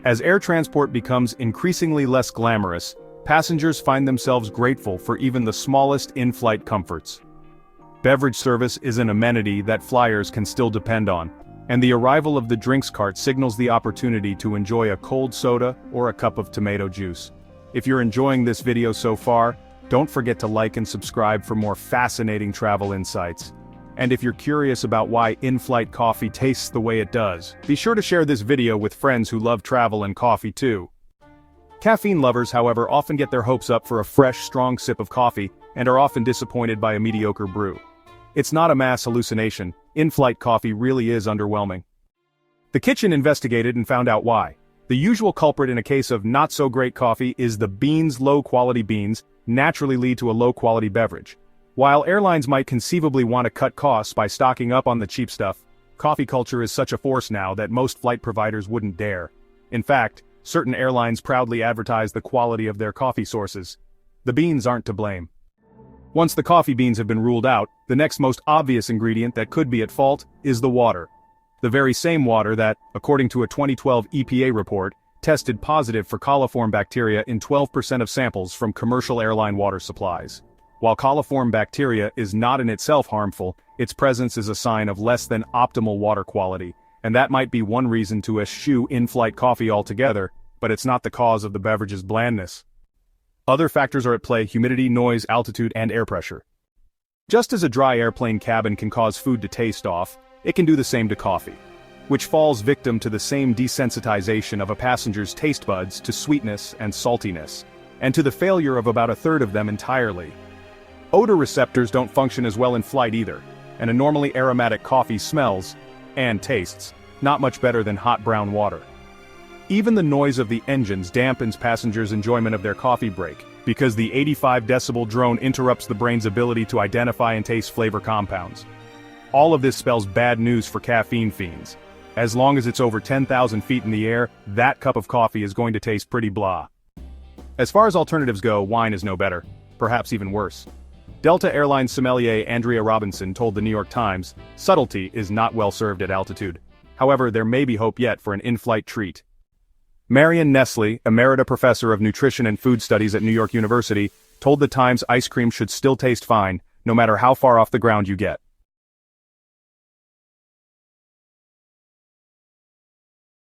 As air transport becomes increasingly less glamorous, passengers find themselves grateful for even the smallest in-flight comforts. Beverage service is an amenity that flyers can still depend on, and the arrival of the drinks cart signals the opportunity to enjoy a cold soda or a cup of tomato juice. If you're enjoying this video so far, don't forget to like and subscribe for more fascinating travel insights. And if you're curious about why in-flight coffee tastes the way it does, be sure to share this video with friends who love travel and coffee too. Caffeine lovers, however, often get their hopes up for a fresh, strong sip of coffee, and are often disappointed by a mediocre brew. It's not a mass hallucination, in-flight coffee really is underwhelming. The kitchen investigated and found out why. The usual culprit in a case of not-so-great coffee is the beans. Low-quality beans naturally lead to a low-quality beverage. While airlines might conceivably want to cut costs by stocking up on the cheap stuff, coffee culture is such a force now that most flight providers wouldn't dare. In fact, certain airlines proudly advertise the quality of their coffee sources. The beans aren't to blame. Once the coffee beans have been ruled out, the next most obvious ingredient that could be at fault is the water. The very same water that, according to a 2012 EPA report, tested positive for coliform bacteria in 12% of samples from commercial airline water supplies. While coliform bacteria is not in itself harmful, its presence is a sign of less than optimal water quality, and that might be one reason to eschew in-flight coffee altogether, but it's not the cause of the beverage's blandness. Other factors are at play: humidity, noise, altitude, and air pressure. Just as a dry airplane cabin can cause food to taste off, it can do the same to coffee, which falls victim to the same desensitization of a passenger's taste buds to sweetness and saltiness, and to the failure of about a third of them entirely. Odor receptors don't function as well in flight either, and a normally aromatic coffee smells, and tastes, not much better than hot brown water. Even the noise of the engines dampens passengers' enjoyment of their coffee break, because the 85 decibel drone interrupts the brain's ability to identify and taste flavor compounds. All of this spells bad news for caffeine fiends. As long as it's over 10,000 feet in the air, that cup of coffee is going to taste pretty blah. As far as alternatives go, wine is no better, perhaps even worse. Delta Airlines sommelier Andrea Robinson told the New York Times, "Subtlety is not well served at altitude. However, there may be hope yet for an in-flight treat." Marion Nestle, Emerita Professor of Nutrition and Food Studies at New York University, told the Times ice cream should still taste fine, no matter how far off the ground you get.